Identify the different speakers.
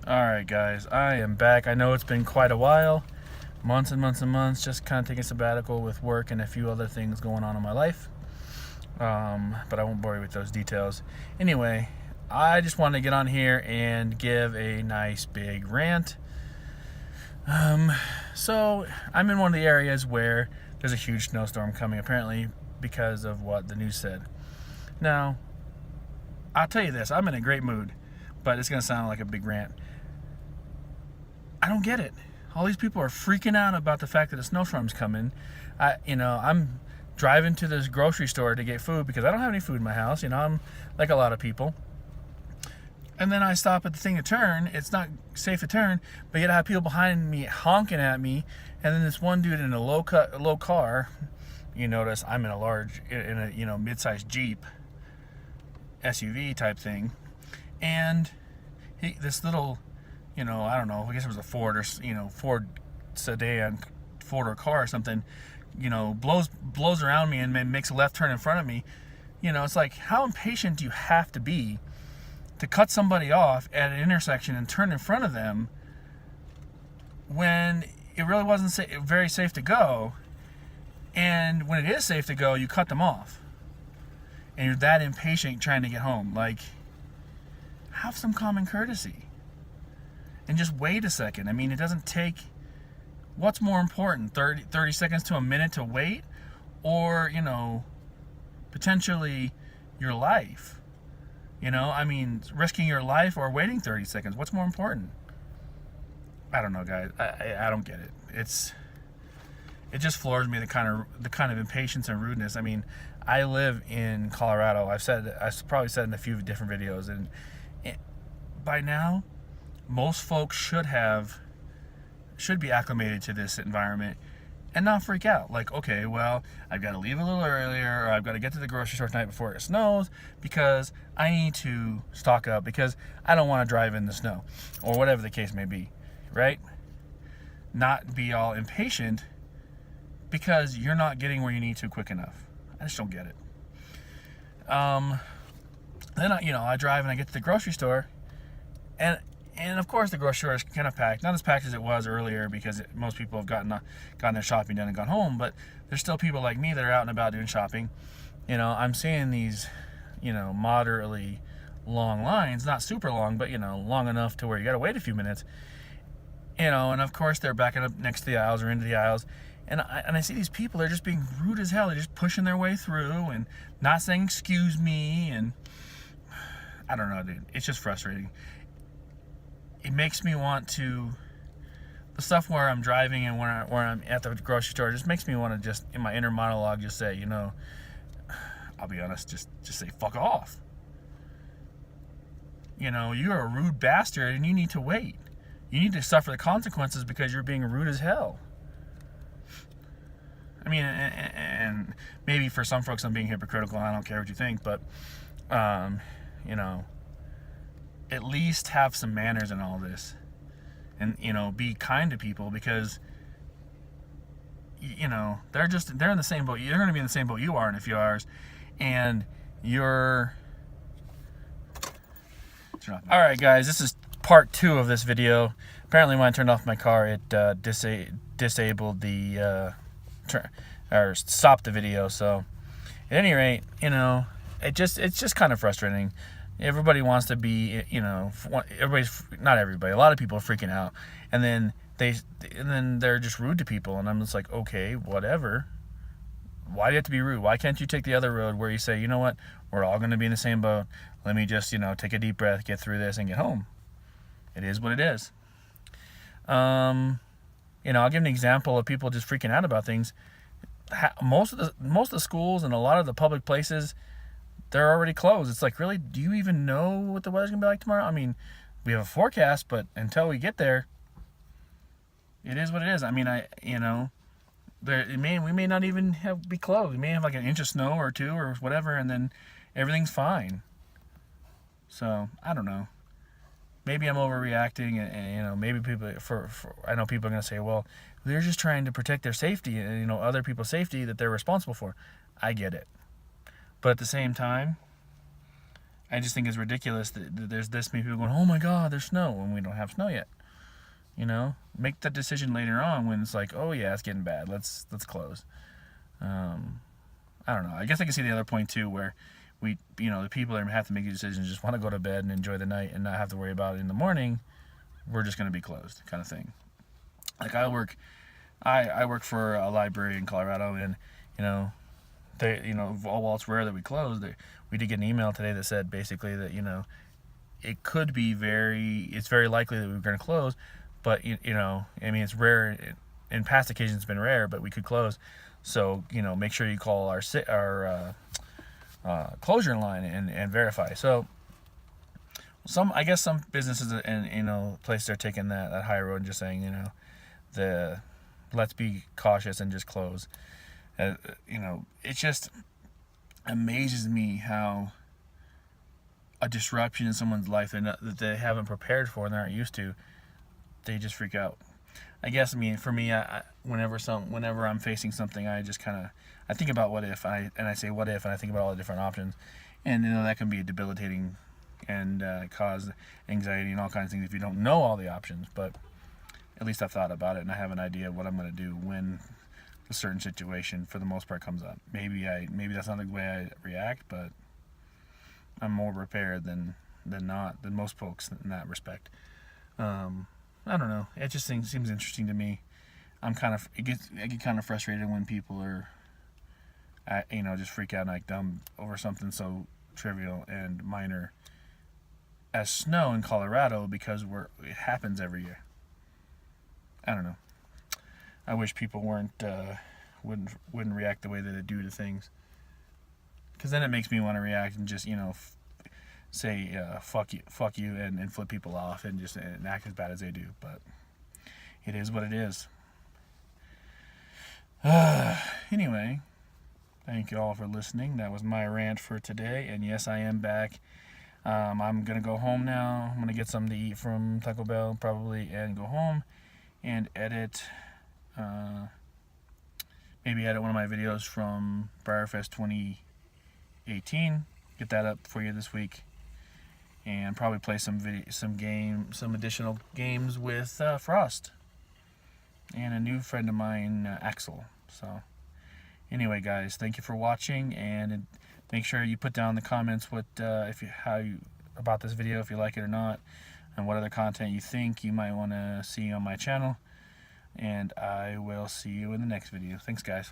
Speaker 1: Alright guys, I am back. I know it's been quite a while. Months and months and months, just kind of taking a sabbatical with work and a few other things going on in my life. But I won't bore you with those details. Anyway, I just wanted to get on here and give a nice big rant. So I'm in one of the areas where there's a huge snowstorm coming, apparently because of what the news said. Now, I'll tell you this, I'm in a great mood, but it's going to sound like a big rant. I don't get it. All these people are freaking out about the fact that a snowstorm's coming. I'm driving to this grocery store to get food because I don't have any food in my house. I'm like a lot of people. And then I stop at the thing to turn. It's not safe to turn, but yet I have people behind me honking at me. And then this one dude in a low car. You notice I'm in a mid-sized Jeep SUV type thing, and this little, I don't know, I guess it was a Ford or Ford sedan, Ford or car or something, blows around me and makes a left turn in front of me. It's like, how impatient do you have to be to cut somebody off at an intersection and turn in front of them when it really wasn't very safe to go, and when it is safe to go, you cut them off, and you're that impatient trying to get home. Like, have some common courtesy and just wait a second. I mean, it doesn't take, what's more important, 30 seconds to a minute to wait, or potentially your life? Risking your life or waiting 30 seconds, what's more important? I don't know, guys. I don't get it. It just floors me, the kind of impatience and rudeness. I mean, I live in Colorado. I've probably said in a few different videos, and by now, most folks should be acclimated to this environment and not freak out. Like, okay, well, I've got to leave a little earlier, or I've got to get to the grocery store tonight before it snows because I need to stock up because I don't want to drive in the snow, or whatever the case may be, right? Not be all impatient because you're not getting where you need to quick enough. I just don't get it. Then I drive and I get to the grocery store, and of course the grocery store is kind of packed. Not as packed as it was earlier because most people have gotten their shopping done and gone home, but there's still people like me that are out and about doing shopping. I'm seeing these, moderately long lines, not super long, but long enough to where you got to wait a few minutes. And of course they're backing up next to the aisles or into the aisles. And I see these people, they're just being rude as hell. They're just pushing their way through and not saying excuse me. And I don't know, dude. It's just frustrating. It makes me want to, the stuff where I'm driving and where I'm at the grocery store, just makes me want to just, in my inner monologue, just say, I'll be honest, just say fuck off. You're a rude bastard and you need to wait. You need to suffer the consequences because you're being rude as hell. I mean, and maybe for some folks I'm being hypocritical and I don't care what you think, but, at least have some manners in all this. And, be kind to people because, they're in the same boat. They're going to be in the same boat you are in a few hours. And you're... Alright, guys, this is part 2 of this video. Apparently when I turned off my car, it disabled the... or stop the video. So at any rate, it's just kind of frustrating. Everybody wants to be, everybody's, not everybody, a lot of people are freaking out, and then they're just rude to people, and I'm just like, okay, whatever. Why do you have to be rude? Why can't you take the other road where you say, you know what, we're all going to be in the same boat. Let me just, take a deep breath, get through this, and get home. It is what it is. I'll give an example of people just freaking out about things. Most of the schools and a lot of the public places, they're already closed. It's like, really, do you even know what the weather's gonna be like tomorrow? I mean, we have a forecast, but until we get there, it is what it is. I mean, we may not even be closed. We may have like an inch of snow or two or whatever, and then everything's fine. So I don't know. Maybe I'm overreacting, and maybe people I know people are gonna say, well, they're just trying to protect their safety and other people's safety that they're responsible for. I get it, but at the same time, I just think it's ridiculous that there's this many people going, oh my God, there's snow, when we don't have snow yet. You know, make that decision later on when it's like, oh yeah, it's getting bad. Let's close. I don't know. I guess I can see the other point too, where we, the people that have to make these decisions just want to go to bed and enjoy the night and not have to worry about it in the morning. We're just going to be closed, kind of thing. Like I work for a library in Colorado, and while it's rare that we close, we did get an email today that said basically that it could be it's very likely that we're going to close, but it's rare. In past occasions, it's been rare, but we could close. So make sure you call our closure line and verify. So I guess some businesses and places are taking that high road and just saying let's be cautious and just close. It just amazes me how a disruption in someone's life that they haven't prepared for and they aren't used to, they just freak out. I guess for me, whenever I'm facing something, I just I think about what if, and I say what if, and I think about all the different options, and that can be debilitating and cause anxiety and all kinds of things if you don't know all the options. But at least I've thought about it, and I have an idea of what I'm going to do when a certain situation, for the most part, comes up. Maybe that's not the way I react, but I'm more prepared than most folks in that respect. I don't know. It just seems interesting to me. I get kind of frustrated when people are, just freak out and act dumb over something so trivial and minor as snow in Colorado, because it happens every year. I don't know. I wish people wouldn't react the way that they do to things, because then it makes me want to react and just say fuck you and flip people off and just act as bad as they do. But it is what it is. Anyway, thank you all for listening. That was my rant for today, and yes, I am back. I'm gonna go home now. I'm gonna get something to eat from Taco Bell probably, and go home and edit maybe edit one of my videos from BriarFest 2018, get that up for you this week, and probably play some additional games with Frost and a new friend of mine, Axel. So anyway, guys, thank you for watching, and make sure you put down in the comments about this video, if you like it or not, and what other content you think you might want to see on my channel. And I will see you in the next video. Thanks, guys.